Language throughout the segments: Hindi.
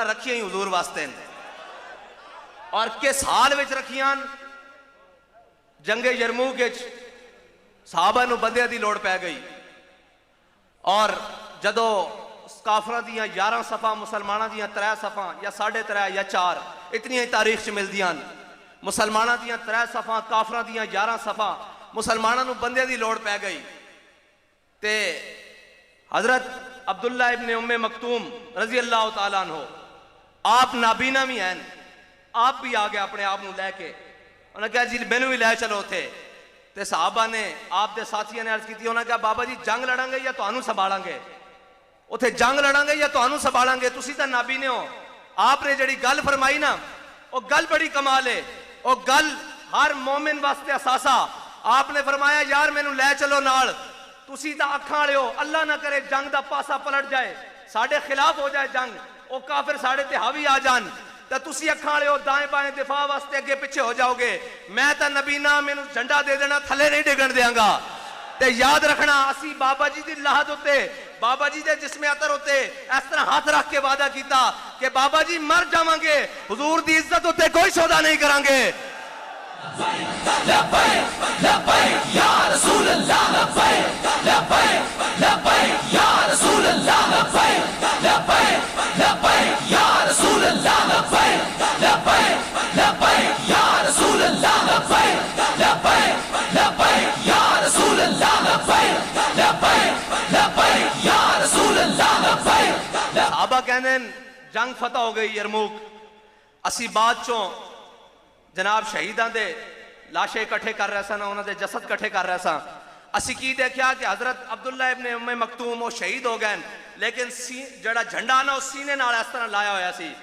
रखियां ही हुजूर वास्ते और किस हाल विच रखियां। जंगे यरमूक सहाबा नूं बंदियां दी लोड़ पै गई और जदों काफरां दियां 11 सफ़ा मुसलमानां दियां 3 सफ़ा या 3.5 या 4 इतनी ही तारीख च मिलदियां। मुसलमानां दियां 3 सफ़ा काफरां दियां 11 सफ़ा मुसलमानां नूं बंदियां दी लोड़ पै गई ते हजरत अब्दुल्ला इब्ने उम्मे मकतूम रजी अल्लाह तआला अन्हु आप नाबीना भी हैं, आप भी आ गए अपने आप को लैके। उन्हें कहा जी मैनू भी लै चलो उथे। ते साहबा ने आप दे साथियों ने अर्ज की, उन्हें कहा बाबा जी जंग लड़ांगे या तुहानू संभालांगे, उथे जंग लड़ांगे या तुहानू संभालांगे, तुसी तां नाबीने हो। आपने जिहड़ी गल फरमाई ना वो गल बड़ी कमाल है, वो गल हर मोमिन वास्ते असासा। आपने फरमाया यार मैनू लै चलो नाल, तुसी तां अखां वाले हो, अल्लाह ना करे जंग दा पासा पलट जाए, साडे खिलाफ हो जाए जंग, वो काफिर साडे ते हावी आ जान तो तुसी अखां वाले हो, दाएं बाएं दिफा वास्ते अगे पिछे हो जाओगे। मैं तां नबी ना, मैनू झंडा दे देना, थले नहीं डिगण देंगा। ते याद रखना असी बाबा जी दी लाहत उत्ते, बाबा जी दे जिस्मे अतर उत्ते इस तरह हाथ रख के वादा कीता कि बाबा जी मर जावांगे, हुजूर दी इज्जत उत्ते कोई सौदा नहीं करांगे। या रसूल अल्लाह, या रसूल अल्लाह, या रसूल अल्लाह, या रसूल अल्लाह, या रसूल अल्लाह। साहबा कहने जंग फतह हो गई यरमूक, असी बाद चों जनाब शहीदां दे लाशे इकट्ठे कर रहे सन, उन्होंने जसद इकट्ठे कर रहे सन। असी की देखा कि हजरत अब्दुल्ला इब्ने उम्मे मकतूम वो शहीद हो गए, लेकिन जड़ा झंडा ना उस सीने नाल इस तरह लाया होया सी।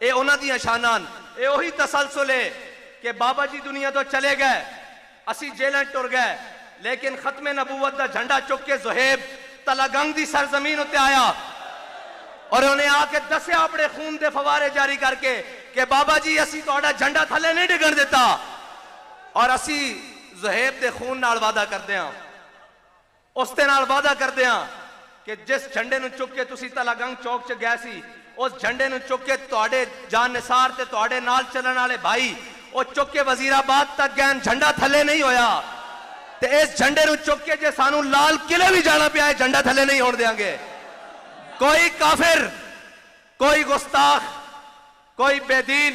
ये उन्हां दियां शानां, ये वही तसलसल है कि बाबा जी दुनिया तो चले गए, असी जेलें टुर गए, लेकिन खत्मे नबूवत का झंडा चुक के ज़ुहैब तलागंग की सरजमीन उत्ते आया और उन्हें आके दसिया अपने खून के फवारे जारी करके कि बाबा जी असी तुहाडा झंडा थले नहीं डिगण दिता। और असी ज़ुहैब के खून नाल वादा करते हैं, उसते नाल वादा करते हैं कि जिस झंडे नूं चुक के तुसी तलागंग चौक च गए सी, उस झंडे नूं चुक के तुहाडे जान निसार ते तुहाडे नाल चलण वाले भाई वो चुक के वजीराबाद तक गए, झंडा थले नहीं होया। ते इस झंडे नूं चुक के जे सानू लाल किले भी जाना पिया, झंडा थले नहीं होण देंगे। कोई काफिर, कोई गुस्ताख, कोई बेदीन,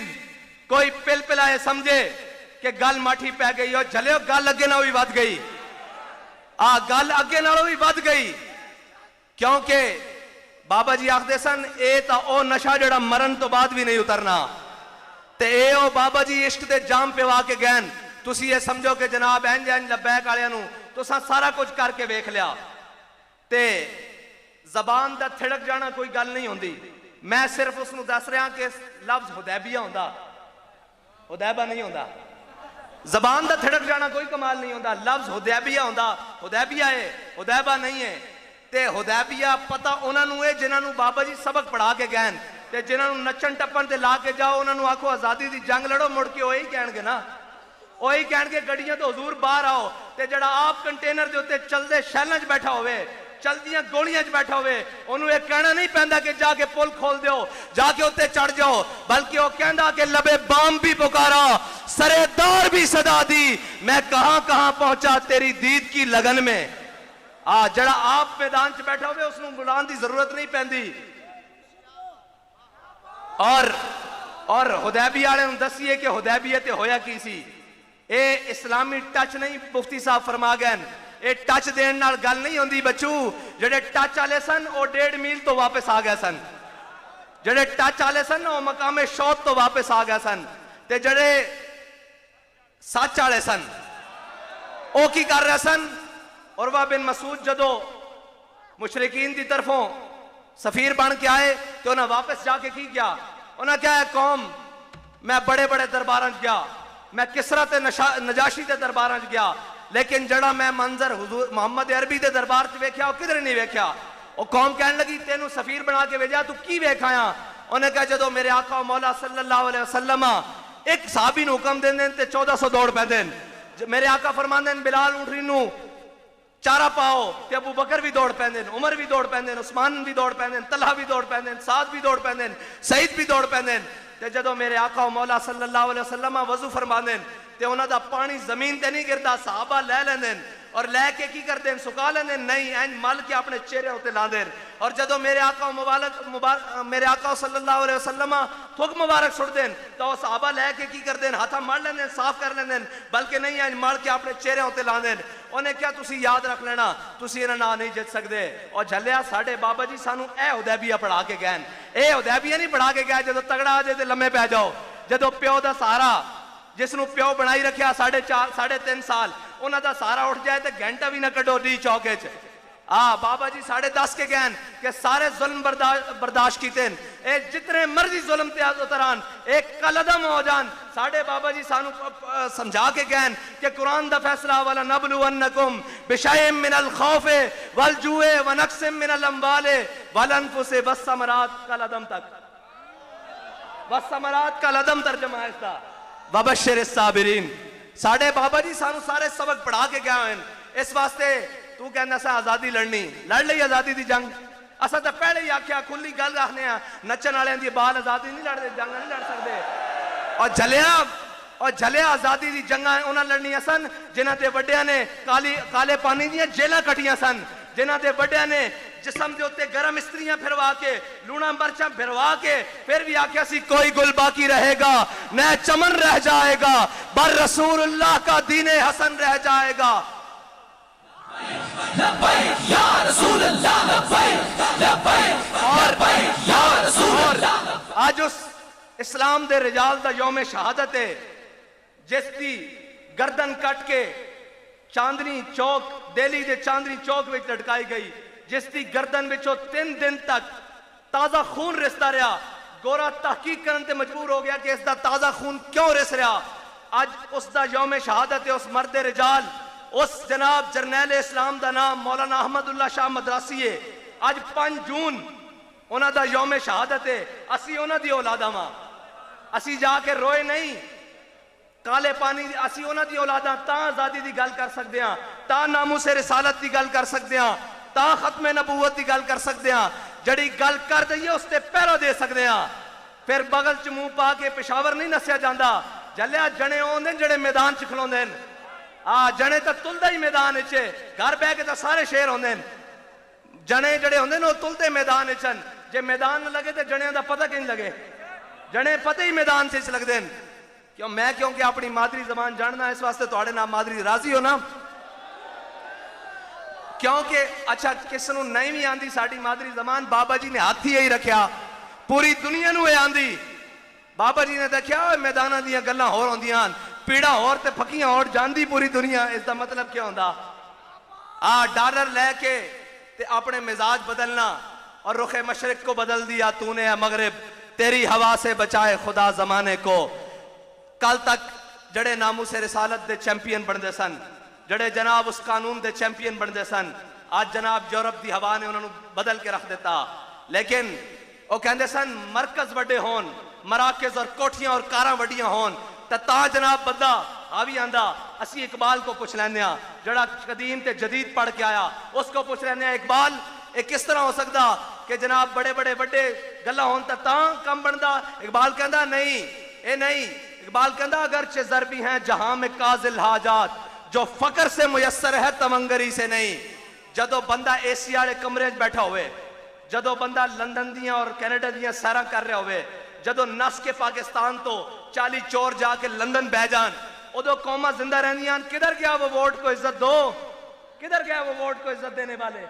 कोई पिलपिलाए समझे कि गल माठी पै गई और झलियो गल अगे नालों भी वध गई, गल अगे नालों भी वध गई, क्योंकि बाबा जी आखदे सन ए तां ओ नशा जिहड़ा मरण तो बाद भी नहीं उतरना, ते ए ओ बाबा जी इश्क दे जाम पिवा के गए। तुसी ये समझो कि जनाब इंज इंज लब्बैक वालियां नूं तुसां सारा कुछ करके वेख लिया ते जबान दा थिड़क जाना कोई गल नहीं होंदी। मैं सिर्फ उसनूं दस रहा कि लफ्ज हुदैबिया होंदा, हुदैबा नहीं होंदा। जबान दा थिड़क जाना कोई कमाल नहीं होंदा, लफ्ज हुदैबिया होंदा, हुदैबिया है, हुदैबा नहीं है। ते हुदैबिया पता उन्हां नूं है जिन्हां नूं बाबा जी सबक पढ़ा के गए, ते जिन्हां नूं नचन टप्पन ते ला के जाओ, उन्हां नूं आखो आजादी दी जंग लड़ो, मुड़ के वही कहणगे ना, वही कहणगे गड्डियां तो हुजूर बाहर आओ। ते जड़ा आप कंटेनर दे उत्ते चलदे शैलां च बैठा होवे, चलदियां गोलियां च बैठा होवे, उन्होंने यह कहना नहीं पैंदा कि जाके पुल खोल दो, जाके उत्ते चढ़ जाओ, बल्कि वह कहंदा कि लबे बाम भी पुकारा, सरेदार भी सदा दी, मैं कहां कहां पहुंचा तेरी दीद की लगन में। जड़ा आप मैदान च बैठा होवे उसनूं बुलाउण दी जरूरत नहीं पैंदी। और हुदैबिया वाले नूं दसीए कि हुदैबिया ते होया की सी। ए इस्लामी टच नहीं मुफ्ती साहब फरमा गए, ये टच देने नाल गल नहीं होंदी बच्चू। जेडे टच वाले सन वो 1.5 मील तो वापस आ गए सन, जेडे टच वाले सन वो मकामे शौत तो वापस आ गए सन, ते जेडे सच वाले सन वो की कर रहे सन। उरवा बिन मसूद जदों मुशरिकीन की तरफों सफीर बन के आए तो उन्हें वापस जाके की किया, उन्हें क्या कौम मैं बड़े बड़े दरबारां च गया, मैं किसरा ते नजाशी के दरबारां च गया, लेकिन जड़ा मैं मंजर हुजूर मोहम्मद अरबी के दरबार च वेख्या वो किधर नहीं वेख्या। वो कौम कहने लगी तेनू सफीर बना के भेजा, तू की वेखाया? उन्हें कहा जदों मेरे आका मौला सल्लल्लाहु अलैहि वसल्लम एक साहबी नूं हुक्म देंदे ते 1400 दौड़ पैंदे। मेरे आका फरमांदे बिलाल ऊँटनी नूं चारा पाओ ते अबू बकर भी दौड़ पैंदे, उमर भी दौड़ पैंदे, उस्मान भी दौड़ पैंदे, तलहा भी दौड़ पैंदे, साद भी दौड़ पैंदे, सईद भी दौड़ पैंदे। ते जदों मेरे आका मौला सल्लल्लाहु अलैहि वसल्लम वजू फरमांदे ते उन्हां दा पानी जमीन ते नहीं गिरदा, सहाबा ले लैंदे और लैके की करते हैं, सुका लेंगे नहीं, इंज मल के अपने चेहरे उत्ते लांदे। और जदों मेरे आका मेरे आका सल्लल्लाहु अलैहि वसल्लम थुक मुबारक सुटते हैं तो वह सहाबा लैके की करते हैं, हाथा मल लेंगे, साफ कर लेंगे, बल्कि नहीं इंज मल के अपने चेहरे उत्ते लांदे। उन्हें क्या तुसी याद रख लेना, तुसी इन्हां नाल नहीं जित सकते। और झलिया साडे बाबा जी सानू ए हुदैबिया पढ़ा के गए, ए हुदैबिया नहीं पढ़ा के गए जदों तगड़ा आ जाए तो लम्मे पै जाओ। जदों प्यो दा सहारा जिसनों प्यो बनाई रखा 3.5 साल, उन्होंने सहारा उठ जाए तो घंटा भी ना कटो डी चौके च। बाबा जी 10.5 के गैन के सारे जुल्म बर्दाश्त किए, जितने मर्जी जुल्म उतरान एक कलदम हो जान। साढ़े बाबा जी सानू समझा के गैन कि कुरान दा फैसला वाला नबलुवन्नकुम बिशैइन मिनल खौफे वल जुए व नक्सिम मिनल अम्वाले वल अनफुसे वस्समरात कलदम तक, वस्समरात कलदम तर्जमा है इसका, वबश्शिर साबिरीन। साढ़े बाबा जी सानू सारे सबक पढ़ा के गए हैं। इस वास्ते तू कहना सा आजादी लड़नी, लड़ ली आजादी दी जंग। असा तो पहले ही आख्या, खुली गल आखने नचन वाले दी बाल आजादी नहीं लड़ते, जंग नहीं लड़ सकते। और झलिया आजादी दी जंग उन्हें लड़निया सन जिन्हां दे वड्डियां ने काले पानी दी जेलां कटियां सन, जिन्हां दे वड्डियां ने जिसम के उत्ते गरम स्त्रियां फिरवा के लूणा मरचा फिरवा के फिर भी आख्या सी कोई गुल बाकी रहेगा न चमन रह जाएगा, बर रसूलुल्लाह का दीने हसन रह जाएगा। और आज उस इस्लाम दे रिजाल दा यौम शहादत है जिसकी गर्दन कट के चांदनी चौक दिल्ली के चांदनी चौक में लटकाई गई, जिसकी गर्दन विचों 3 दिन तक ताजा खून रिसता रहा। गोरा तहकीक करने ते मजबूर हो गया कि इसका ताजा खून क्यों रिस रहा। आज उसका यौम शहादत है, उस मर्द रिजाल, उस जनाब जरनैल इस्लाम का नाम मौलाना अहमदुल्ला शाह मदरासी है। आज 5 जून उन्होंने यौम शहादत है। असी उन्होंने औलादा वा, असी जाके रोए नहीं काले पानी, असी उन्होंने औलादा ता आजादी की गल कर सकते हैं, ता नामूसे रिसालत की गल कर सकते हैं, ता खत्मे नबूवत की गल कर सकते हैं। जड़ी गल कर दईए उसते पैरा दे सकते हैं। फिर बगल च मुंह पा के पेशावर नहीं नसिया जाता। जलिया जने आते जड़े मैदान च खलोंदे ने, जने तो तुलदा ही मैदान च, घर बह के तो सारे शेर होंगे। जने जड़े होंगे वो तुलते मैदान च, जे मैदान लगे तो जनिया का पता कि नहीं लगे, जने पता ही मैदान से लगते हैं। क्यों मैं क्योंकि अपनी मादरी जबान जानना, इस वास्ते थोड़े नाम मादरी राजी हो ना, क्योंकि अच्छा किसी को नहीं भी आती साड़ी मादरी जबान, बाबा जी ने हाथ ही रखा, पूरी दुनिया नूं आंदी। बाबा जी ने देखा मैदाना दी गल्लां होर होंदियां, पीड़ा होर ते फकियां होर जांदी पूरी दुनिया। इसका मतलब क्या होंदा? डॉलर लैके ते अपने मिजाज बदलना और रुखे मशरिक को बदल दिया तूने है मगरिब, तेरी हवा से बचाए खुदा जमाने को। कल तक जड़े नामू से रिसालत दे चैंपियन बनते सन, जड़े जनाब उस कानून दे चैंपियन बनते सन, आज जनाब यूरोप की हवा ने उन्होंने बदल के रख दिता। लेकिन वो कहते सन मरकज वड्डे होन, मराकज और कोठियां और कारां वड्डियां होन ता जनाब बंदा हावी आंदा। असी इकबाल को पुछ लैंदे आ, जड़ा कदीम ते जदीद पढ़ के आया, उसको पुछ लैंदे आ इकबाल ये किस तरह हो सकता कि जनाब बड़े बड़े वड्डे गल्लां होन ता कम बनता? इकबाल कहता नहीं, ये नहीं। इकबाल कहता अगरचे ज़रबी हैं जहां में काजिल हाजात, जो फकर से मुयस्सर है तमंगरी से नहीं। जदों बंदा एसी वाले कमरे बैठा हुए, जदों बंदा लंदन दियां और कैनेडा दियां सैरां कर रहा हुए, जदों नस के पाकिस्तान तो 40 चोर जाके लंदन बह जान, उदों कौमा जिंदा रहंदियां। किधर गया वो वोट को इज्जत दो, किधर गया वो वोट को इज्जत देने वाले?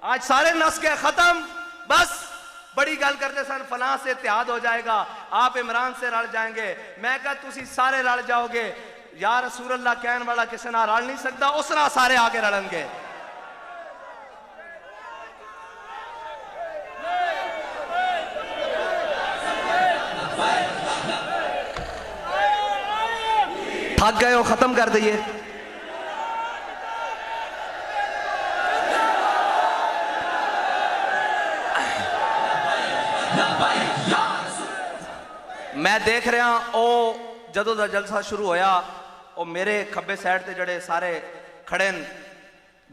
आज सारे नस के खत्म। बस बड़ी गल करते सन फलां से इत्तेहाद हो जाएगा, आप इमरान से रल जाएंगे। मैं कहा तुसी सारे रल जाओगे, या रसूल अल्लाह कहने वाला किसी ना रल नहीं सकता, उस नाल सारे आके रलेंगे। थक गए हो, खत्म कर दिए। मैं देख रहा ओ जदों दा जलसा शुरू होया, ओ मेरे खब्बे साइड ते जड़े सारे खड़े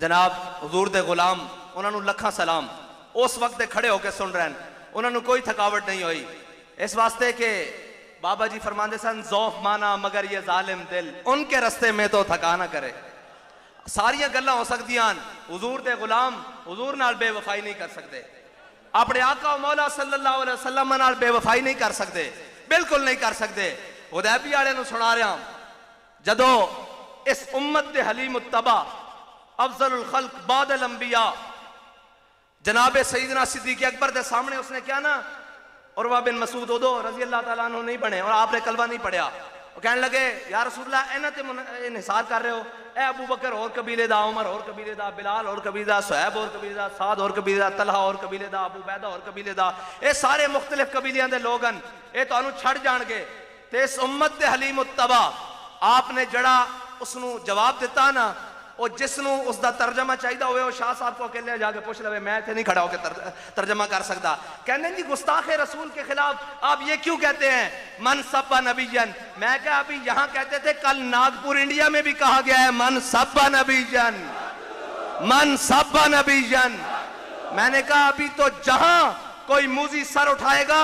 जनाब हुजूर दे गुलाम उन्होंने लखा सलाम उस वक्त खड़े होकर सुन रहे हैं, उन्होंने कोई थकावट नहीं हुई। इस वास्ते के बाबा जी फरमाते सन ज़ौफ माना मगर ये जालिम दिल उनके रस्ते में तो थका ना करे। सारिया गल्लां हो सकदियां, हुजूर दे गुलाम हुजूर नाल बेवफाई नहीं कर सकते, अपने आका मौला सल्लल्लाहु अलैहि वसल्लम नाल बेवफाई नहीं कर सकते, बिल्कुल नहीं कर सकते। हुदैबिया वाले नूं सुना रहा, जदों इस उम्मत दे हलीम उत्तबा अफजलुल खल्क बादल अंबिया जनाब सईदना सिद्दीक़ अकबर के सामने उसने क्या ना उरवा बिन मसूद उदो रजी अल्लाह तआला अन्हु नहीं बने और आपने कलमा नहीं पढ़िया। वो कहने लगे या रसूलल्लाह इन्हां ते निसार कर रहे हो, ए अबू बकर और कबीले दा, उमर और कबीले दा, बिलाल और कबीले दा, सुहैब और कबीले दा, साद और कबीले दा, तलहा और कबीले दा, अबू बैदा और कबीले दा, ये सारे मुख्तलिफ कबीलियां दे लोग हैं, ये तुहानू छड़ जाणगे। ते इस उम्मत दे हलीम उत्तबा आपने जड़ा उसनू जवाब दिता ना, वो जिसनू उसका तर्जमा चाहिए हो शाह साहब को अकेले जाके पूछ लवे, मैं इतने नहीं खड़ा होकर तर्जमा कर सकता। कहने जी गुस्ताखे रसूल के खिलाफ आप ये क्यों कहते हैं मन सब्बा नबीजन? मैं क्या अभी यहाँ कहते थे, कल नागपुर इंडिया में भी कहा गया है मन सब्बा नबीजन, मन सब्बा नबीजन। मैंने कहा अभी तो जहां कोई मूजी सर उठाएगा,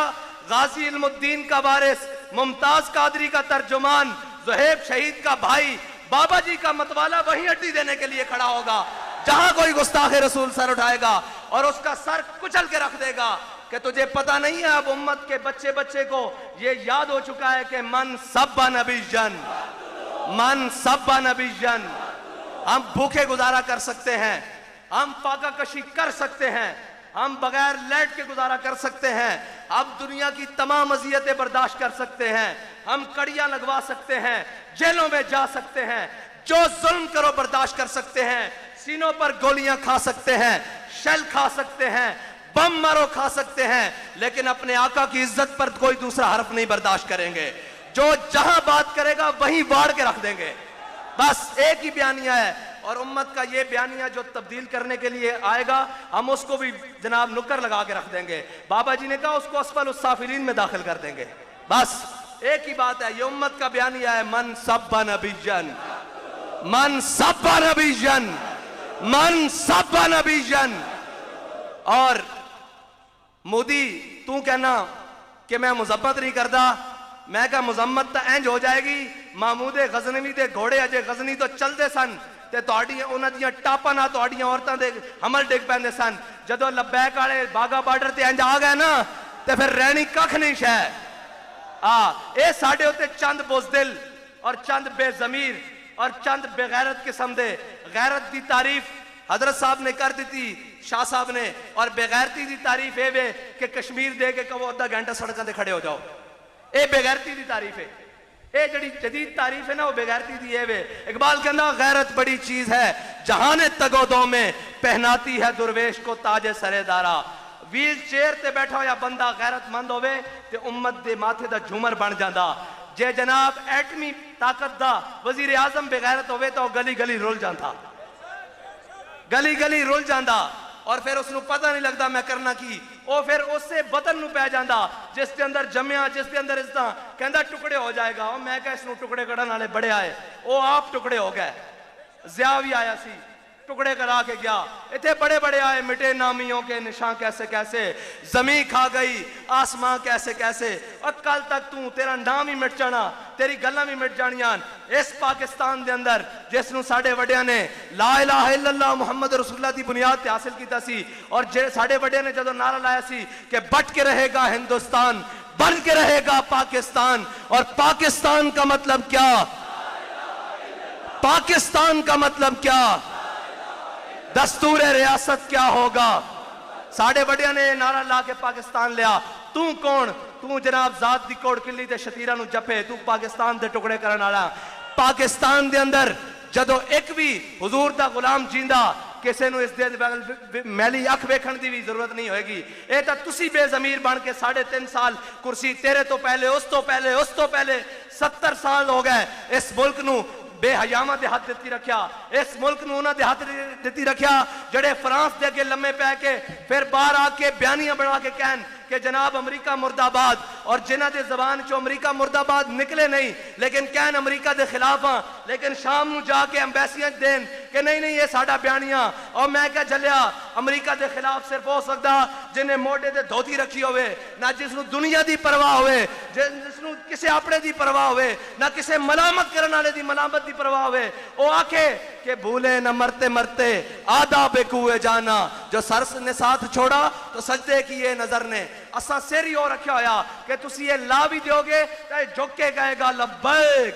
गाजी इल्मुद्दीन का वारिस, मुमताज कादरी का तर्जुमान, ज़ुहैब शहीद का भाई, बाबा जी का मतवाला वहीं अड्डी देने के लिए खड़ा होगा। जहां कोई गुस्ताखे रसूल सर उठाएगा और उसका सर कुचल के रख देगा कि तुझे पता नहीं है, अब उम्मत के बच्चे बच्चे को ये याद हो चुका है कि मन सब्बा नबीजन, मन सब्बा नबीजन। हम भूखे गुजारा कर सकते हैं, हम फाका कशी कर सकते हैं, हम बगैर लेट के गुजारा कर सकते हैं, अब दुनिया की तमाम अजियतें बर्दाश्त कर सकते हैं, हम कड़ियां लगवा सकते हैं, जेलों में जा सकते हैं, जो जुल्म करो बर्दाश्त कर सकते हैं, सीनों पर गोलियां खा सकते हैं, शेल खा सकते हैं, बम मारो खा सकते हैं, लेकिन अपने आका की इज्जत पर कोई दूसरा हर्फ नहीं बर्दाश्त करेंगे। जो जहां बात करेगा वहीं वाड़ के रख देंगे। बस एक ही बयानिया है और उम्मत का ये बयानिया जो तब्दील करने के लिए आएगा, हम उसको भी जनाब नुक्कर लगा के रख देंगे। बाबा जी ने कहा उसको असफल उस्साफिलीन में दाखिल कर देंगे। बस एक ही बात है, ये उम्मत का बयानिया है मन सब्बा नबीजन, मन सब्बा नबीजन, मन सब्बा नबीजन। और मोदी तू कहना कि मैं मुजम्मत नहीं करता, मैं क्या मुजम्मत तो इंज हो जाएगी, महमूद गजनवी दे घोड़े अजे गजनी तो चलते सन ते उन्हां दियां टापां नाल तुहाडीआं औरतां दे हमल डिग पैंदे सन। जदों लब्बैक वाले बागा बार्डर ते इंज आ गए ना ते फिर रहनी कख नहीं शै। ये साडे उत्ते चंद बुज़दिल और चंद बेजमीर और चंद बेगैरत किस्म दे, गैरत की तारीफ हजरत साहब ने कर दी, शाह साहब ने, और बेगैरती की तारीफ ये वे कि कश्मीर दे के कहो अद्धा घंटा सड़कों से खड़े हो जाओ, ये बेगैरती की तारीफ है। ये जड़ी जदीद तारीफ है ना वो बेगैरती दी है वे। इकबाल कहना गैरत बड़ी चीज है जहाने तगोदों में पहनाती है दुर्वेश को ताजे सरेदारा। व्हील चेयर ते बैठा होया बंदा गैरतमंद होवे ते उम्मत दे माथे दा झूमर बन जांदा। जे जनाब एटमी ताकत दा वजीर आजम बेगैरत होवे तो गली गली रुल जाता, गली गली रुल जाता और फिर उसनू पता नहीं लगता मैं करना की। वो फिर उससे बदन नू पै जाता जिसके अंदर जमया, जिसके अंदर इसदा कहंदा टुकड़े हो जाएगा। और मैं क्या इसनू टुकड़े कड़न वाले बड़े आए, वो आप टुकड़े हो गए। ज़िया भी आया सी टुकड़े करा के गया, इतने बड़े बड़े आए मिटे नामियों के निशान कैसे कैसे, जमी खा गई आसमां कैसे कैसे, और कल तक तू तेरा नाम ही मिट जाना, तेरी गल्लां भी मिट जानियां। इस पाकिस्तान दे अंदर जिसनू साडे वड्डियां ने ला इलाहा इल्लल्लाह मुहम्मद रसूलुल्लाह दी बुनियाद ते हासिल कीता सी, और जे साडे वड्डियां ने जदों नारा लाया सी कि बट के रहेगा हिंदुस्तान, बन के रहेगा पाकिस्तान। और पाकिस्तान का मतलब क्या, पाकिस्तान का मतलब क्या, दस्तूर रियासत क्या होगा। साढ़े बड़िया ने नारा ला के पाकिस्तान लिया। तू कौन, तू जनाब जात दी कोड़ किली ते शतीरा नू जपे, तू पाकिस्तान दे टुकड़े करने वाला। पाकिस्तान दे अंदर जदों एक भी हुजूर दा गुलाम जींदा किसी नू इस दे मैली अख वेखण दी भी जरूरत नहीं होएगी। ये तो तुसी बेजमीर बन के 3.5 साल कुर्सी, तेरे तो पहले उस तो पहले उस तो पहले 70 साल हो गए इस मुल्क नू बेहयामा दे हाथ दित्ती रखिया। इस मुल्क नू उन्हां दे हाथ दित्ती रखिया जड़े फ्रांस दे अगे लम्मे पै के फिर बाहर आके बयानियां बना के कहन कि जनाब अमरीका मुर्दाबाद, और जिन्हां दे जबान चो अमरीका मुर्दाबाद निकले नहीं लेकिन कहन अमरीका के खिलाफ हाँ, लेकिन शाम नू जाके एम्बैसियां देन कि नहीं नहीं ये साडा बयानिया। और मैं क्या चलिया अमरीका के खिलाफ सिर्फ हो सकता जिन्हें मोढे ते धोती रखी होवे, ना जिसनू दुनिया की परवाह होवे, जिसनू किसी अपने की परवाह होवे, ना किसी मलामत करने वाले की मलामत की परवाह होवे। वो आखे कि भूले न मरते मरते आधा बेकुए जाना, जो सर ने साथ छोड़ा तो सजदे किए नजर ने। असा सिर ही और रखा होया कि तुसी ये ला भी दोगे तो झुक के कहेगा लब्बैक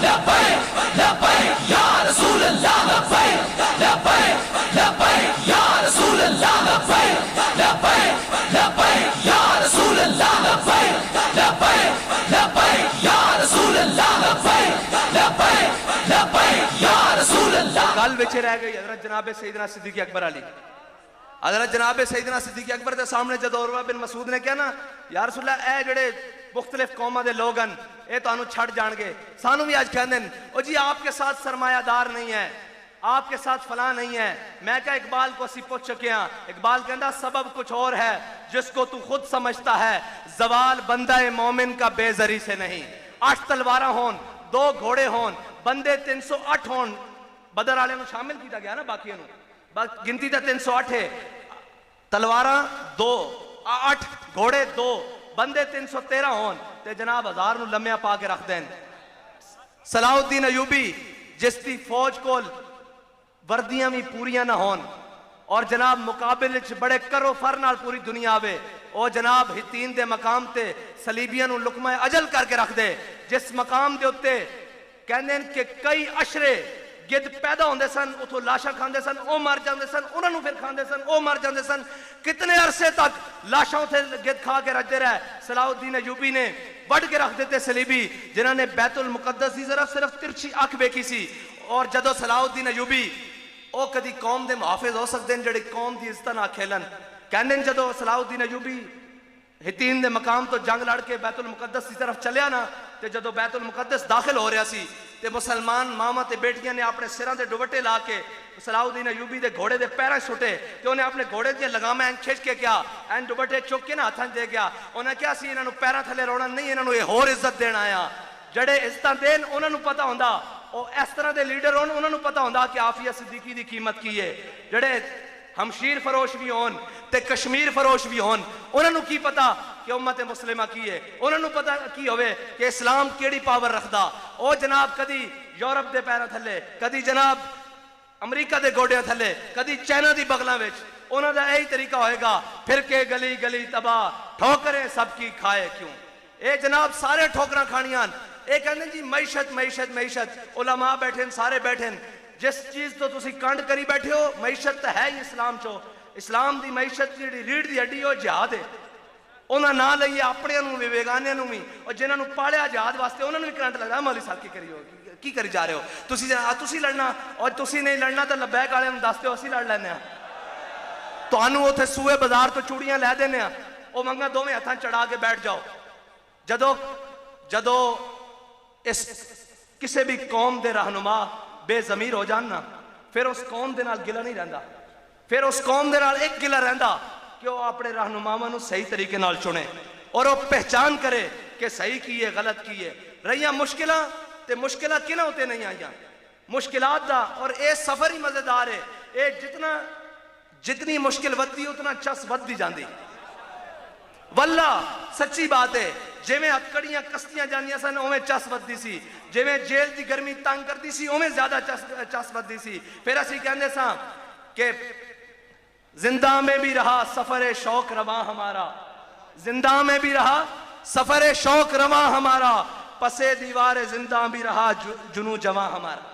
लब्बैक लब्बैक या रसूल अल्लाह, लब्बैक लब्बैक लब्बैक या रसूल अल्लाह, लब्बैक लब्बैक लब्बैक या रसूल अल्लाह, लब्बैक लब्बैक लब्बैक या रसूल अल्लाह, लब्बैक लब्बैक लब्बैक या रसूल अल्लाह। गल विच रह गई हजरत जनाब सैयदना सिद्दीक अकबर अली। हजरत जनाब सैयदना सिद्दीक अकबर के सामने जब उरवा बिन मसूद ने कहा ना या रसूल अल्लाह ए जेड़े मुख्तलिफ कौमां दे लोग हैं ये तुहानू छड़ जाणगे, सानू भी अज कहंदे ने ओ जी आपके साथ सरमायादार नहीं है, आपके साथ फलां नहीं है। मैं क्या इकबाल को असी पूछ चुके हैं, इकबाल कहता सबब कुछ और है जिसको तू खुद समझता है, जवाल बंदा मोमिन का बेजरी से नहीं। 8 तलवारा होन, 2 घोड़े होन, बंदे 308 होन, बदर वाले नू शामिल किया गया ना, बाकी गिनती तो 308 है, तलवारा 2, 8 घोड़े 2, बंदे 313 होन ते जनाब 1000 नू लम्या पा के रख देन। सलाउद्दीन अयूबी जिसकी फौज को वर्दियां भी पूरियां ना होन और जनाब मुकाबले बड़े करो फर नाल पूरी दुनिया आवे, और जनाब हितीन दे मकाम ते सलीबियां नू लुकमा अजल करके रख दे, जिस मकाम दे उत्ते कहंदे ने कि कई अशरे गिद्ध पैदा होंदे सन, उथों लाशां खांदे सन, वो मर जाते सन, उन्होंने फिर खांदे सन, वो मर जाते सन, कितने अरसे तक लाशां उथे गिद्ध खा के रखते रहे। सलाउद्दीन अयूबी ने वढ़ के रख देते सलीबी, जिन्होंने बैतुल मुकद्दस की तरफ सिर्फ तिरछी अख वेखी सी। और जदों सलाउद्दीन अयूबी वो कदी कौम के मुहाफिज हो सकते हैं, जड़े कौम की इज्जत ना खेलन। कहने जदों सलाउद्दीन अयूबी हितीन दे मकाम तो जंग लड़ के बैतुल मुकद्दस की तरफ चलिया ना, तो जदों बैतुल मुकद्दस दाखिल हो रहा सी ते मुसलमान मामा ते बेटियां ने अपने सिरां ते दुपट्टे ला के सलाउद्दीन अयूबी दे घोड़े दे पैरां सुटे, ते उन्हें अपने घोड़े दी लगामां एं खिंच के क्या एन दुपट्टे चुक के ना हाथां दे गया। उन्हें क्या सी इन्हां नूं पैरां थले रोना नहीं, इन्हां नूं होर इज्जत देना आया। जड़े इज्जतां देन उन्हां नूं पता हुंदा, और इस तरह के लीडर होन उन्हां नूं पता हुंदा कि आफिया सिद्दीकी की कीमत की है। जड़े हमशीर फरोश भी होन ते कश्मीर फरोश भी होन, उन्होंने की पता कि उम्मत मुस्लिमा की है, उन्होंने पता की होवे कि इस्लाम केड़ी पावर रखदा। ओ जनाब कदी यूरोप के पैरों थले, कदी जनाब अमरीका के गोडियां थले, कदी चाइना की बगलों में, उन्होंने यही तरीका होएगा फिर के गली गली तबाह ठोकरें सबकी खाए क्यों। ये जनाब सारे ठोकरां खानियां, ये कहते जी मैशत मैशत मैशत, उलमा बैठे सारे बैठे, जिस चीज तो तुसी कंड करी बैठे हो मैशत तो है ही इस्लाम चो। इस्लाम की मैशत जी रीढ़ की हड्डी हो जिहाद है, उन्हें ना लईए अपने भी बेगानिया भी, और जिन्होंने पालिया जिहाद वास्ते उन्होंने भी करंट लगता मौलवी साहब की करी जा रहे हो तुसी लड़ना, और तुसी नहीं लड़ना तो लबैक वाले दस दो असी लड़ लैने, तुहानू उत्थे सूए बाजार तो चूड़ियां लै देने, वो मंगा दोवें हथां चढ़ा के बैठ जाओ। जदों जदों इस किसी भी कौम के रहनुमा बेजमीर हो जान ना, फिर उस कौम के नाल गिला नहीं रहिंदा, फिर उस कौम के नाल एक गिला रहिंदा कि वह अपने रहनुमावां नूं सही तरीके नाल चुने और वह पहचान करे कि सही की है गलत की है। रहियां मुश्किलां ते मुश्किलां किन्हां उत्ते नहीं आईयां, मुश्किलात दा, और ये सफर ही मजेदार है। ये जितनी मुश्किल वधदी उतना चस वधदी जांदी। वल्ला सच्ची बात है, जिवें हथकड़ियां कसदियां जांदियां सन उवें चस वधदी सी, जिवें जेल की गर्मी तंग करती सी उवें ज्यादा चस वधदी सी। फिर असीं कहंदे सां कि जिंदा में भी रहा सफर शौक रवा हमारा, जिंदा में भी रहा सफर शौक रवा हमारा, पसे दीवार जिंदा भी रहा जुनू जवा हमारा।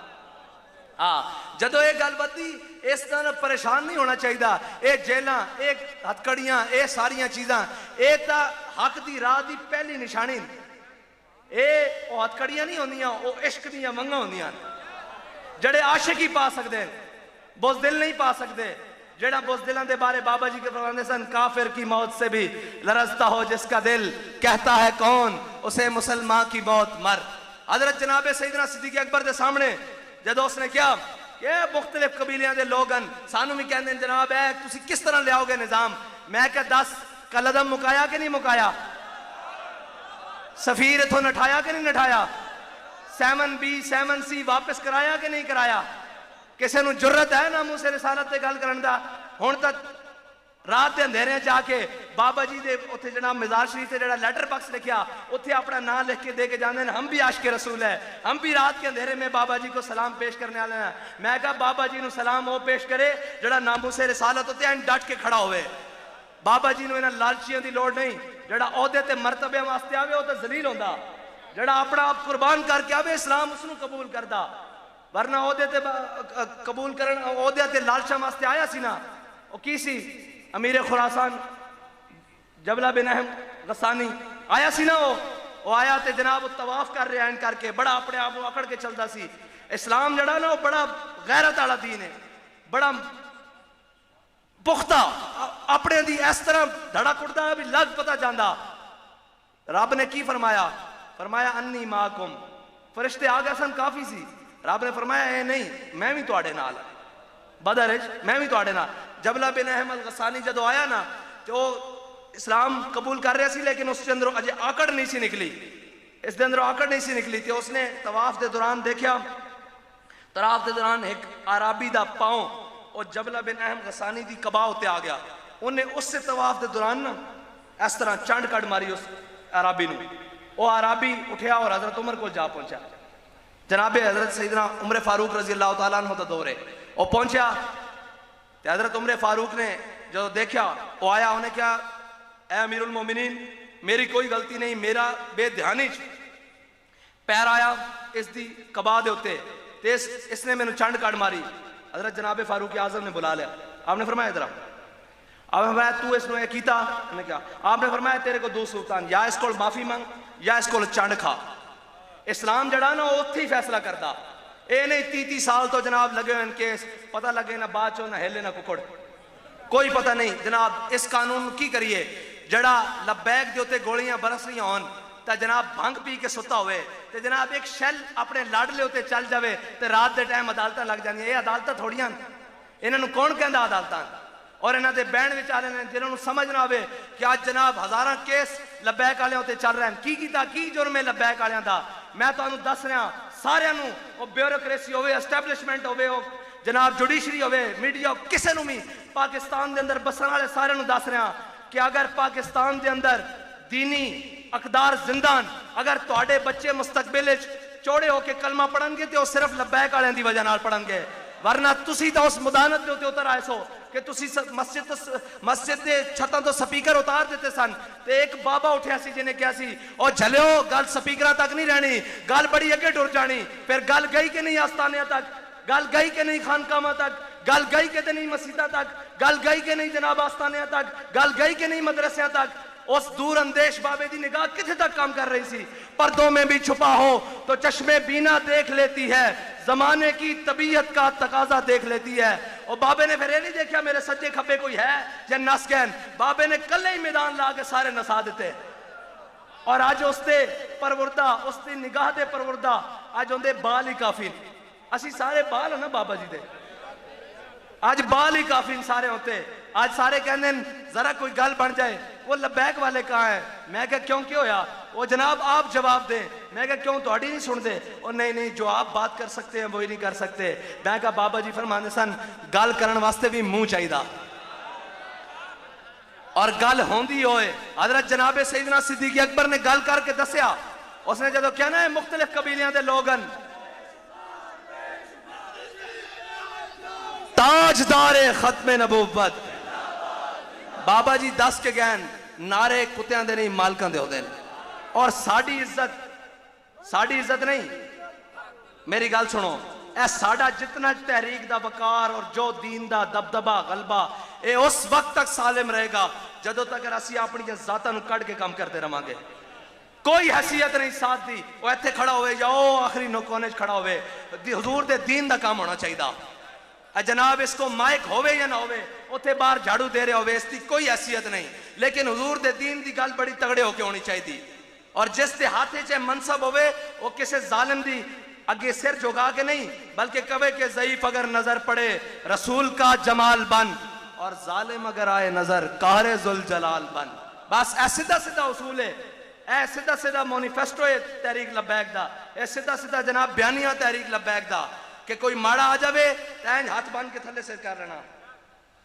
हाँ, जदों ये गल बदी इस तरह परेशान नहीं होना चाहिए। ये जेलां, ये हथकड़ियां, ये सारियां चीज़ां, ये तो हक की राह की पहली निशानी। ये हथकड़ियां नहीं होंदियां, वो इश्क दीयां वंगां होंदियां, जड़े आशिक ही पा सकते हैं, बुज़दिल नहीं पा सकते। जेड़ा बुज़दिलों के बारे बाबा जी के फरमाते सन, काफिर की मौत से भी लरजता हो जिसका दिल, कहता है कौन उसे मुसलमान की मौत मर। हजरत जनाब सैयदना सिद्दीक अकबर के सामने जदों उसने क्या ये मुख्तलिफ कबीलियां के लोग हैं, सानू भी कहते हैं जनाब है तुसी किस तरह लियाओगे निज़ाम। मैं क्या दस कलदम मुकाया कि नहीं मुकाया? सफीर इथों नठाया कि नहीं नठाया? 7B 7C वापस कराया कि नहीं कराया? किसी को जुर्रत है ना मूसे रिसालत से गल करन दा? हुण तक रात के अंधेरे जाके बाबा जी के उत्थे जनाब मज़ार शरीफ से जड़ा लैटर बॉक्स लिखा उत्थे अपना नाम लिख के दे के जाते हैं, हम भी आशिक़ रसूल है, हम भी रात के अंधेरे में बाबा जी को सलाम पेश करने वाले हैं। मैं कहा बाबा जी को सलाम वो पेश करे जड़ा नामूसे रिसालत उत्ते डट के खड़ा होवे। बाबा जी को इन्हां लालचियों की लोड़ नहीं, जड़ा ओहदे ते मरतबे वास्ते आवे वो तो जलील होंदा, जड़ा अपना आप कुर्बान करके आवे इस्लाम उसनू कबूल करदा, वरना ओहदे ते कबूल करन ओहदे ते लालचा वास्ते आया सी ना। वो की सी अमीर खुरासान जबला बिन अहम गसानी आया सी ना, वो आया तो जनाब तवाफ कर रहे हैं करके बड़ा अपने आप को अकड़ के चलता सी। इस्लाम जड़ा ना वो बड़ा गैरत वाला दीन है, बड़ा पुख्ता, अपने दी इस तरह धड़ा कुटदा भी लग पता जाता। रब ने की फरमाया? फरमाया अन्नी माकुम, फरिश्ते आ गए सन काफी सी। रब ने फरमाया ए नहीं, मैं भी तुहाडे नाल, बदर मैं भी तुहाडे नाल। जबला बिन अहमद गसानी जदों आया ना तो इस्लाम कबूल कर रहा सी, लेकिन उसके अंदरों अजे आकड़ नहीं सी निकली, इसके अंदरों आकड़ नहीं सी निकली। तो उसने तवाफ के दौरान देखा, तवाफ के दौरान एक आराबी का पाँव और जबला बिन अहमद गसानी की कबा उत्ते आ गया। उन्हें उससे तवाफ के दौरान ना इस तरह चंड कड़ मारी उस आराबी नूं। वो आराबी उठा और हजरत उमर को जा पहुंचा। जनाबे हजरत सईदना उमर फारूक रजी अल्लाह तआला अन्हु दा दौर है। वो पहुंचा तो हजरत उमर फारूक ने जो देखा, वो आया, उन्हें क्या ए अमीरुल मोमिनीन मेरी कोई गलती नहीं, मेरा बेध्यानी पैर आया इसकी कबा दे उत्ते ते इसने मैंने चंड कड़ मारी। हजरत जनाबे फारूक आजम ने बुला लिया, आपने फरमाया इधर, आपने फरमाया तू इसने किया? उन्हें क्या? आपने फरमाया तेरे को दो सुल्तान, या इसको माफी मंग या इसको चंड खा। इस्लाम जड़ा ना उत्थे ही फैसला करता, ये नहीं 30 साल तो जनाब लगे हुए केस, पता लगे ना बाद चो ना हिले ना कुकड़, कोई पता नहीं। जनाब इस कानून की करिए जड़ा लबैक के उत्ते गोलियां बरस रही होन तो जनाब भंग पी के सुता हुए तो जनाब एक शैल अपने लाडले उत्ते चल जाए तो रात के टाइम अदालत लग जाए। ये अदालत थोड़ियां, इन्होंने कौन कहता अदालत? और इन्हों के बहन विच वाले ने जिन्होंने समझ ना आवे कि आज जनाब हज़ारां केस लबैक वाले उत्ते चल रहे हैं, की कीता की जुर्म है लबैक वालियां दा? मैं तुहानूं दस रहा सारियां नूं, वो ब्यूरोक्रेसी होवे, एस्टैबलिशमेंट होवे, वो जनाब जुडिशरी होवे, मीडिया, किसी नूं भी पाकिस्तान के अंदर बसन वाले सारियां नूं दस रहा कि अगर पाकिस्तान के अंदर दीनी अकदार जिंदान, अगर तुहाडे बच्चे मुस्तकबिल चौड़े होके कलमा पढ़नगे तो सिर्फ लबैक वालियां दी वजह नाल पढ़नगे, वरना तुसी तो उस मुदानत के उत्ते उतर आए सो कि तुसी मस्जिद के छतों तो स्पीकर उतार देते सन। तो एक बाबा उठा सी जिन्हें कहा सी और झलियो गल स्पीकर तक नहीं रहनी, गल बड़ी अगे टुर जानी। फिर गल गई कि नहीं आस्थानिया तक, गल गई कि नहीं खानकामा तक, गल गई कि नहीं मसीता तक, गल गई कि नहीं जनाब आस्थानिया तक, गल गई कि नहीं मदरसिया तक। उस दूर अंदेश बाबे की निगाह किथे तक काम कर रही सी? पर्दों में भी छुपा हो तो चश्मे बीना देख लेती है, जमाने की तबीयत का तकाजा देख लेती है। और बाबे ने फिर नहीं देखा मेरे सज्जे खब्बे कोई है या नस गैन, बाबे ने कल ही मैदान ला के सारे नसा देते। और अज उसते परवरदा, उसकी निगाह दे परवरदा अज उनके बाल ही काफी, असी सारे बाल है ना बाबा जी दे, अज बाल ही काफी सारे होते। आज सारे कहते जरा कोई गल बन जाए, वो लबैक वाले कहाँ है? मैं क्या क्यों क्यों होया? वो जनाब आप जवाब दें। मैं क्या क्यों थोड़ी नहीं सुनते? और नहीं नहीं जो आप बात कर सकते हैं वो ही नहीं कर सकते। मैं क्या बाबा जी फरमाते सन गल करने वास्ते भी मुंह चाहिए और गल होंदी होए। हजरत जनाबे सईदना सिद्दीक अकबर ने गल करके दसिया, उसने जो कहना है मुख्तलिफ कबीलियां दे लोगन ताजदारे खत्मे नबूवत, बाबा जी दस के गैन नारे कुत्तियां दे नहीं मालकां दे होंदे ने। और साड़ी इज्जत नहीं, मेरी गल सुनो, ए साडा जितना तहरीक दा वकार और जो दीन दा दबदबा गलबा ये उस वक्त तक सालिम रहेगा जदों तक असी अपनी जातां नूं कढ के काम करते रहांगे। कोई हैसियत नहीं साथ दी, वो इत्थे खड़ा होवे या वो आखिरी नौकोने खड़ा होवे, हुजूर दे दीन दा काम होना चाहिए। जनाब इसको माइक होवे या ना होवे, उत्थे बाहर झाड़ू दे रहे होवे, इसकी कोई हैसियत नहीं, लेकिन हुजूर दे दीन की गल बड़ी तगड़े होके होनी चाहिए। और जिस दे हाथे च मनसब होवे वो किसी जालिम दी अगे सिर झुका के नहीं, बल्कि कवे के ज़ईफ अगर नजर पड़े रसूल का जमाल बन, और जालिम अगर आए नजर कहरे जुल जलाल बन। बस ऐ सीधा सीधा उसूल है, ऐ सीधा सीधा मैनिफेस्टो है तहरीक लब्बैक दा, ऐ सीधा सीधा जनाब बयानिया तहरीक लब्बैक दा कि कोई माड़ा आ जावे तैं हाथ बन के थले सिर कर लेना,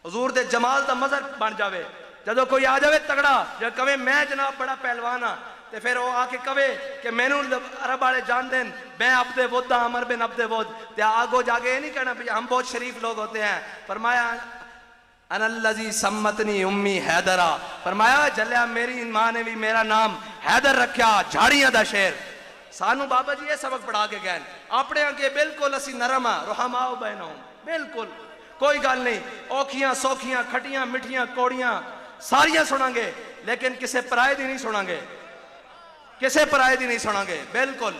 हुजूर दे जमाल दा मजहर बन जावे। जदों कोई आ जावे तगड़ा जो कवे मैं जनाब बड़ा पहलवान हाँ, तो फिर वो आके कवे कि मैनू अरब वाले जान देन, मैं अब्दे वुद हाँ, अमर बिन अब्दे वुद, तो आगो जाके ये नहीं कहना भाई हम बहुत शरीफ लोग होते हैं। फरमाया अनल्लज़ी सम्मतनी उम्मी हैदरा, फरमाया जलिया मेरी मां ने भी मेरा नाम हैदर रखा, झाड़ियां दा शेर। सानू बाबा जी ये सबक पढ़ा के गए अपने अगे बिल्कुल असी नरम हाँ, रुहमाओ बैनहुम, बिल्कुल कोई गल नहीं, औखियां सौखियां खटियां मिठियां कौड़ियां सारियां सुनांगे, लेकिन किसे पराए दी नहीं सुनांगे, किसे पराए दी नहीं सुनांगे, बिल्कुल।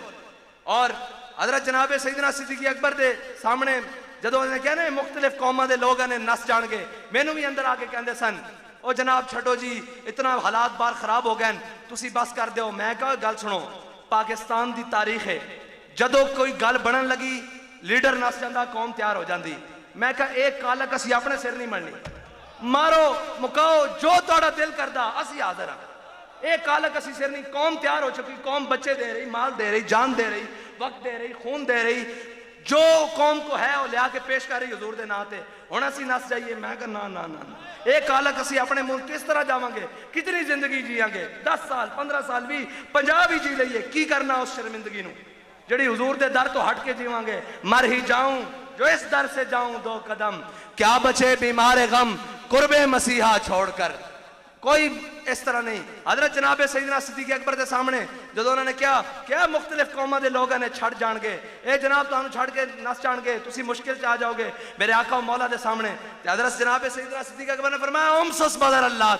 और हजरत जनाबे सैयदना सिद्दीक़ अकबर के सामने जदों उन्हें कहने मुख्तलिफ कौमां दे लोग ने नस जान गए, मैनू भी अंदर आके कहते सन ओ जनाब छड्डो जी इतना हालात बार खराब हो गए तुसी बस कर दो। मैं कहा गल सुनो, पाकिस्तान की तारीख है जदों कोई गल बनन लगी लीडर नस जाता कौम तैयार हो जाती। मैं कहा एक कालक असी अपने सिर नहीं मरनी, मारो मुकाओ जो तुहाडा दिल करदा असी हाजिर हाँ, एक कालक असी सिर नहीं। कौम तैयार हो चुकी, कौम बच्चे दे रही, माल दे रही, जान दे रही, वक्त दे रही, खून दे रही, जो कौम को है वो लिया के पेश कर रही हुजूर दे नाते। हुण असी नस जाइए, मैं कहा ना ना ना ना, एक कालक असी अपने मुल्क किस तरह जावांगे, कितनी जिंदगी जियांगे, 10 साल 15 साल भी 50 भी जी लईए, की करना उस शर्मिंदगी नूं जिहड़ी हुजूर दे दर तो हट के जीवांगे। मर ही जाऊं जो इस दर से जाऊं 2 कदम, क्या बचे बीमार गम कुर्बे मसीहा छोड़कर। कोई इस तरह नहीं। हजरत जनाबे सैयदना सिद्दीक़ अकबर के सामने जो उन्होंने क्या मुख्तलिफ कौमां के लोगों ने छड़ जाणगे, ए जनाब तुहानू छड़ के नस जाणगे, तुसी मुश्किल च आ जाओगे मेरे आका मौला के सामने। हजरत जनाबे सैयदना सिद्दीक़ अकबर ने फरमाया उमसुस बदर अल्लाह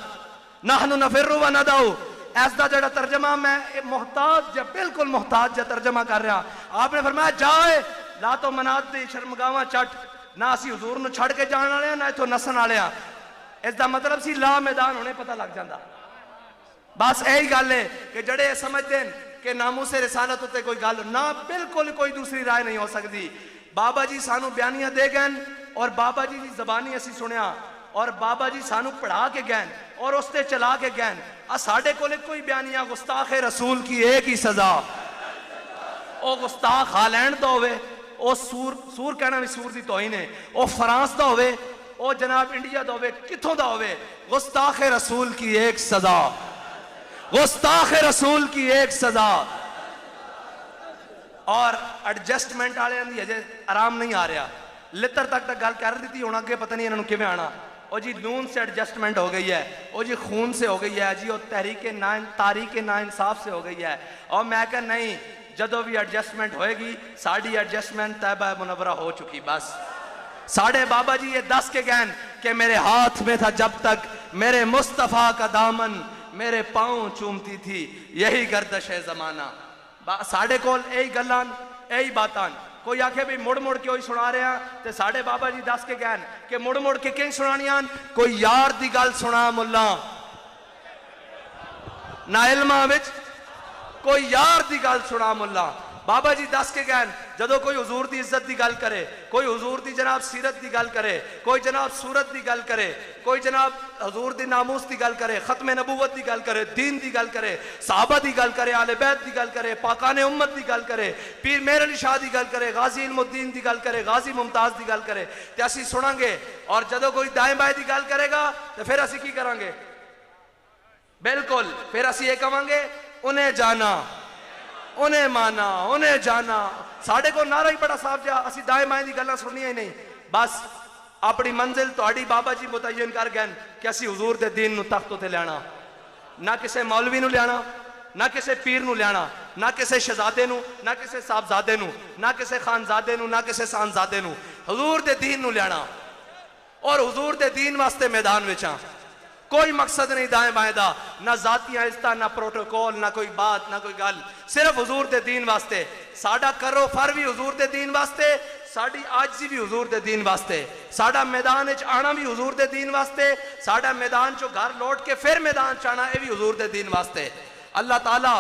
नहनु नफिरु व नदऊ। ऐसा जो तर्जमा मैं मोहताज या बिल्कुल मोहताज या तर्जमा कर रहा, आपने फरमाया जाए ला तो मनात दी शर्मगावा चट, ना असी हुजूर नू छड़ के जाने वाले ना इथों नसन वाले। इसका मतलब सी ला मैदान होने पता लग जाता। बस यही गल है कि जड़े समझते हैं कि नामूसे रिसालत उत्ते कोई गल ना, बिल्कुल कोई दूसरी राय नहीं हो सकती। बाबा जी सानू बयानियां दे गए और बाबा जी की जबानी असी सुनिया और बाबा जी सानू पढ़ा के गए और उसते चला के गए। साडे कोले कोई बयानिया गुस्ताख रसूल की एक ही सजा, ओ गुस्ताख हालैंड दा होवे, ओ सूर कहना भी सूर दी तौहीन है, ओ फ्रांस दा होवे, ओ जनाब इंडिया दा होवे, किथों दा होवे, गुस्ताख रसूल की एक सजा, गुस्ताख रसूल की एक सजा। और एडजस्टमेंट वाले दी अजे आराम नहीं आ रहा, लित्र तक गल कर दी हूँ, अगे पता नहीं इन्होंने किवें आना। और जी नून से एडजस्टमेंट हो गई है, और जी खून से हो गई है जी, और तारीख ना इंसाफ से हो गई है। और मैं कह नहीं, जदों भी एडजस्टमेंट होएगी साड़ी एडजस्टमेंट तैबा मुनव्वरा हो चुकी। बस साढ़े बाबा जी ये दस के गए कि मेरे हाथ में था जब तक मेरे मुस्तफ़ा का दामन, मेरे पाँव चूमती थी यही गर्दश है जमाना। साढ़े कोल यही गल्लां यही बातां। कोई आखे भी मुड़ मुड़ के वही सुना रहे हैं, तो साढ़े बाबा जी दस के गए कि मुड़ मुड़ के कहीं सुनानियां। कोई यार दी गल सुना मुल्ला ना इल्मा विच, कोई यार दी गल सुना मुल्ला। बाबा जी दस के गए जदों कोई हुजूर की इज्जत की गल करे, कोई हुजूर की जनाब सीरत की गल करे, कोई जनाब सूरत की गल करे, कोई जनाब हुजूर की नामूस की गल करे, खत्म नबूवत की गल करे, दीन की गल करे, सहाबा की गल करे, आले बैत की गल करे, पाकाने उम्मत की गल करे, पीर मेहर अली शाह की गल करे, गाजी इल्मुद्दीन की गल करे, गाजी मुमताज की गल करे, तो असी सुनांगे। और जदों कोई दाएं बाएं की गल करेगा तो फिर असी की करांगे, बिल्कुल फिर असी ये कहांगे उन्हें जाना, उन्हें माना, उन्हें जाना। साढ़े को नारा ही बड़ा साफ जा, असी दाएं बाएं की गल्लां सुनिया ही नहीं। बस अपनी मंजिल तुहाडी बाबा जी मुतयन कर गए कि असी हुजूर दे दीन नू तख्त उत्ते लैना, ना किसी मौलवी नू लियाना, ना किसी पीर नू लियाना, ना किसी शहजादे नू, ना किसी साहबजादे नू, ना किसी खानजादे नू, ना किसी सानजादे नू, हुजूर दे दीन नू लियाना। और हुजूर दे दीन वास्ते मैदान विच हां। कोई मकसद नहीं दाएं बाएं दा, ना जातियां इज्जतां, ना प्रोटोकॉल, ना कोई बात, ना कोई गल, सिर्फ हुजूर दे दीन वास्ते। साडा करो फर भी हुजूर दे दीन वास्ते, साडी आजी भी हुजूर दे दीन वास्ते, साडा मैदान च आना भी हुजूर दे दीन वास्ते, साडा मैदान चो घर लौट के फिर मैदान च आना ये भी हुजूर दे दीन वास्ते। अल्लाह ताला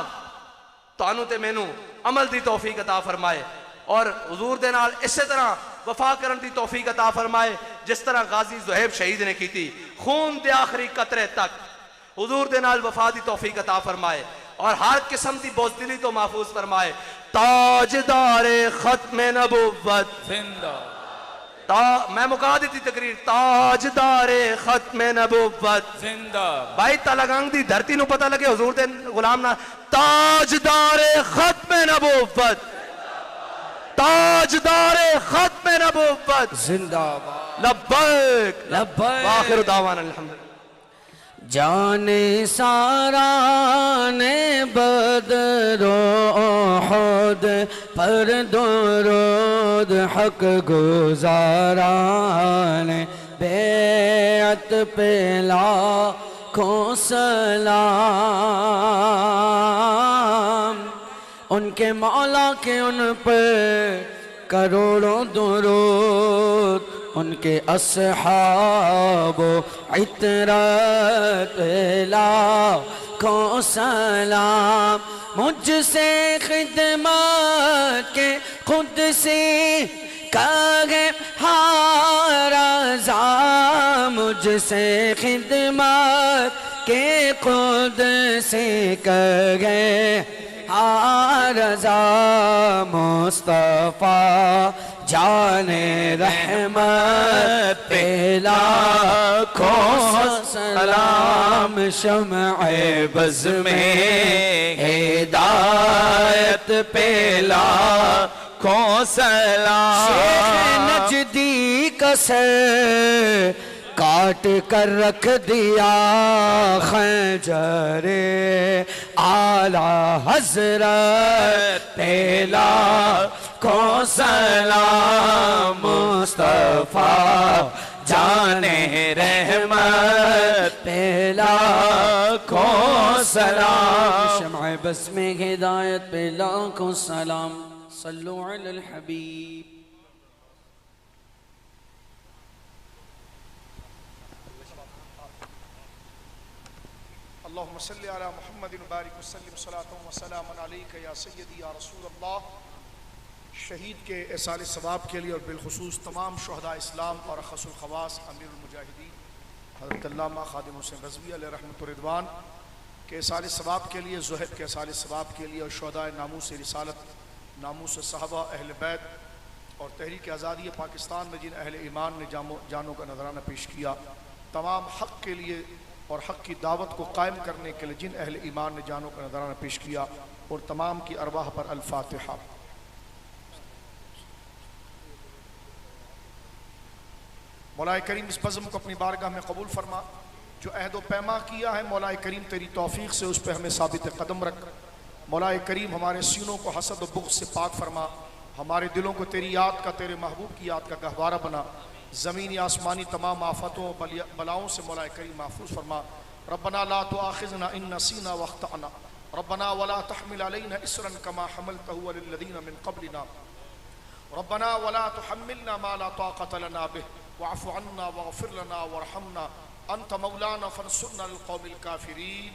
तुहानू ते मैनू अमल दी तौफीक अता फरमाए और हुजूर दे नाल इसे तरह वफा करने की तौफीक अता फरमाए जिस तरह गाजी ज़ुहैब शहीद ने की थी, खून दे आखिरी कतरे तक हुजूर दे नाल वफा दी तौफीक अता फरमाए और हर किस्म की बोझदिली तो महफूज फरमाए। ताजदारे खत्म नबुव्वत मैं मुका दी थी तकरीर, ताजदारे खत्म नबुव्वत जिंदा। भाई तलगंग दी धरती नू पता लगे हुजूर दे गुलाम ना, ताजदारे खत्म नबुव्वत, ताजदारे खत्म नबुव्वत जिंदाबाद। लब्बैक लब्बैक आखिर दावाना अल्हम्दुलिल्लाह। जाने सारा ने बदरो ओहद पर दुरूद हक गुजारा ने बेअत पे लाखों सलाम, उनके मौला के उन पर करोड़ों दुरूद, उनके अस्हाबो इतरत लाखों सलाम। मुझसे खिदमत के खुद से कहे हारज़ा, मुझसे खिदमत के खुद से कहे हारज़ा। मुस्तफ़ा जाने रहमत पे लाखों सलाम, शम्अ बज़ में हिदायत पे लाखों सलाम। शेख नजदीक से काट कर रख दिया खंजरे आला हजरत पे लाखों सलाम। मुस्तफा जाने रहमत पे लाखों सलाम, शम्अ बज़ में हिदायत पे लाखों सलाम। सल्लु अलल हबीब। अल्लाहुम्मा सल्लि अला मुहम्मदिन व बारिक वसल्लिम सलातन व सलामन अलैका या सय्यदी या रसूल अल्लाह। शहीद के एसाल सवाब के लिए और बिलखुसूस तमाम शुहदा इस्लाम और अख़सुल ख़वास अमीरुल मुजाहिदीन हज़रत अल्लामा खादिम हुसैन रज़वी अलैहि रहमतुर रिदवान के एसाल सवाब के लिए, ज़ुहैब के एसाल सवाब के लिए और शुहदा नामूस रिसालत, नामूस सहाबा, अहले बैत और तहरीक आज़ादी पाकिस्तान में जिन अहले ईमान ने जानों का नजराना पेश किया, तमाम हक़ के लिए और हक़ की दावत को कायम करने के लिए जिन अहले ईमान ने जानों का नजराना पेश किया, और तमाम की अरवाह पर अल-फातिहा। मौला करीम इस बज़्म को अपनी बारगाह में कबूल फरमा। जो अहद व पैमा किया है मौला करीम तेरी तौफीक से उस पर हमें साबित कदम रख। मौला करीम हमारे सीनों को हसद व बुग़्ज़ से पाक फरमा, हमारे दिलों को तेरी याद का, तेरे महबूब की याद का गहवारा बना। ज़मीनी आसमानी तमाम आफतों बलाओं से मौला करीम महफूज फरमा। रब्बना ला तुआखिज़ना इन नसीना व अख़्तअना, रब्बना वला तहमिल अलैना इसरन कमा हमलतहु अलल लज़ीना मिन क़ब्लिना, रब्बना वला तुहम्मिलना मा ला ताक़त लना बिह वअफ़ु अन्ना वग़फ़िर लना वरहमना अंत मौलाना फ़ंसुरना अलल क़ौमिल काफ़िरीन।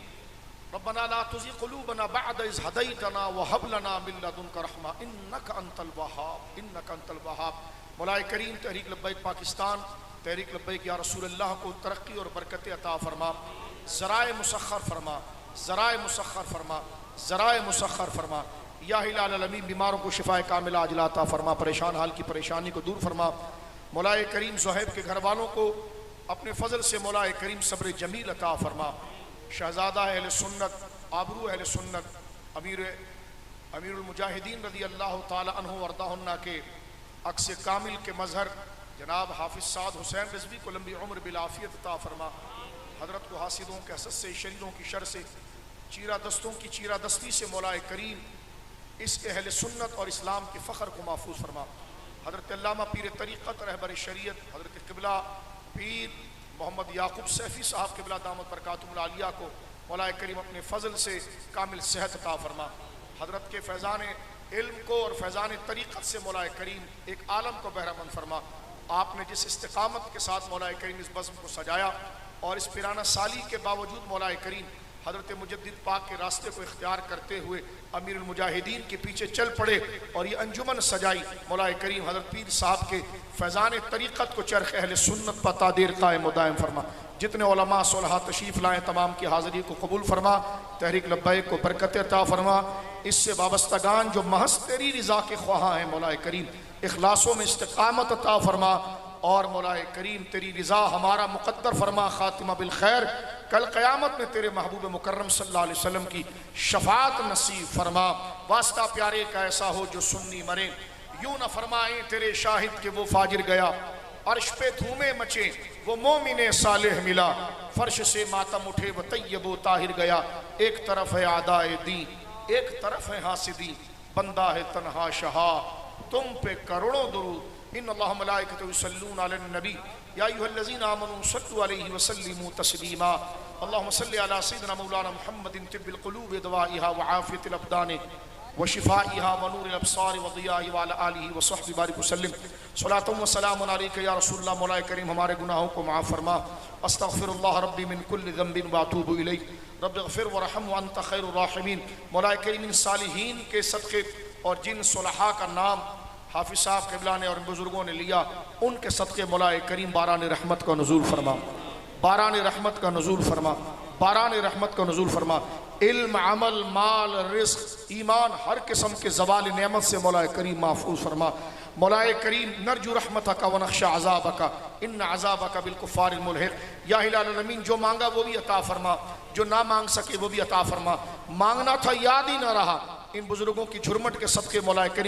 रब्बना ला तुज़िग़ क़ुलूबना बअद इज़ हदैतना व हब लना मिन लदुनका रहमा इन्नका अंतल वहाब, इन्नका अंतल वहाब। मौलाए करीम तहरीक लब्बैक पाकिस्तान, तहरीक लब्बैक या रसूल अल्लाह को तरक्की और बरकत अता फरमा, ज़राए मुसख्खर फरमा, ज़राए मुसख्खर फरमा, ज़राए मुसख्खर फरमा। या हिलाल अलमीन बीमारों को शिफाए कामिला अजला अता फरमा, परेशान हाल की परेशानी को दूर फरमा। मौलाए करीम ज़ुहैब के घर वालों को अपने फ़ज़ल से मौलाए करीम सब्र जमील अता फरमा। शहज़ादा अहले सुन्नत, आबरू अहले सुन्नत, अमीरुल मुजाहिदीन रज़ी अल्लाह ताला अन्हु वरदाहुन्ना के अक्स कामिल के मजहर जनाब हाफिज़ साद हुसैन रिज़वी को लंबी उम्र बिलाफियत अता फरमा। हज़रत को हासिदों के हसद से, शरीरों की शर से, चीरा दस्तों की चीरा दस्ती से मौलाए करीम इस अहले सुन्नत और इस्लाम के फ़ख्र को महफूज फरमा। हज़रत अल्लामा पीर तरीक़त रहबर शरीयत हज़रत क़िबला पीर मोहम्मद याक़ूब सैफ़ी साहब क़िबला दामत बरकातुहुल आलिया को मौलाए करीम अपने फ़ज़ल से कामिल सेहत अता फरमा। हज़रत के फैज़ान इल्म को और फैज़ान तरीक़त से मौलाए करीम एक आलम को बहरामंद फरमा। आपने जिस इस्तिक़ामत के साथ मौलाए करीम इस बज़्म को सजाया और इस पिराना साली के बावजूद मौलाए करीम हज़रत मुजद्दिद पाक के रास्ते को इख्तियार करते हुए अमीरुल मुजाहिदीन के पीछे चल पड़े और ये अंजुमन सजाई। मौलाए करीम हज़रत पीर साहब के फैज़ान तरीक़त को चरख़ अहले सुन्नत पर तादीर कायम व दायम फरमा। जितने उलमा सुलहा तशरीफ़ लाएँ तमाम की हाज़िरी को कबूल फरमा। तहरीक लब्बैक को बरकत अता फरमा। इससे वाबस्तगान जो महज तेरी रज़ा के ख्वाहा हैं मौलाए करीम इखलासों में इस्तिक़ामत अता फरमा और मौलाए करीम तेरी रज़ा हमारा मुक़द्दर फरमा। ख़ातिमा बिल खैर, कल क़यामत में तेरे महबूब मुकर्रम सल्लल्लाहु अलैहि वसल्लम की शफ़ाअत नसीब फरमा। वास्ता प्यारे का ऐसा हो जो सुन्नी मरे, यूँ न फरमाएँ तेरे शाहिद के वो फाजिर गया। अर्श पे धूमे मचे वो मोमिने सालेह मिला, फर्श से मातम उठे वो तैयबो ताहिर गया। एक तरफ है आदाए दी, एक तरफ है हासिदी, बंदा है तन्हा शहा, तुम पे करोड़ों दुरूद। इन्नल्लाह मलाइकतहु युसल्लूना अलन नबी या अय्युहल्लज़ीना आमनू सल्लु अलैहि वसल्लिमू तस्लीमा। अल्लाहुम्मा सल्लि अला सय्यिदिना मौलाना मुहम्मदिन तिब्बिल क़ुलूबि दवाइहा व आफ़ियतिल अबदान व शिफ़ाइहा व नूरिल अब्सार व ज़ियाइहा व अला आलिहि व सहबिहि बारिक वसल्लिम। सलातुन व सलामुन अलैका या रसूलल्लाह। मौलाए करीम हमारे गुनाहों को माफ़ फरमा। अस्तग़फिरुल्लाह रब्बी मिन कुल्लि ज़ंबिन व अतूबु इलैह रब्बिग़फिर वरहम व अंत खैरुर राहिमीन। मौलाए करीम इन सालिहीन के सदक़े और जिन सुलहा का नाम हाफिज़ साहब क़िबला ने और बुज़ुर्गों ने लिया उनके सदक़े मौलाए करीम बारान रहमत का नुज़ूल फरमा, बारान रहमत का नुज़ूल फरमा, बारान रहमत का नुज़ूल फरमा। इल्म, अमल, माल, रिज़्क़, ईमान हर किस्म के ज़वाल नेमत से मौलाए करीम महफूज़ फरमा। मौलाए करीम नरजू रहमतका व नख्शा अज़ाबका इन्न अज़ाबका बिलकुफ़ारिल मुल्हिक़। या इलाही आमीन, जो मांगा वो भी अता फरमा, जो ना मांग सके वो भी अता फरमा। मांगना था याद ही ना रहा। इन बुज़ुर्गों की झुरमट के सदक़े मौलाए करीम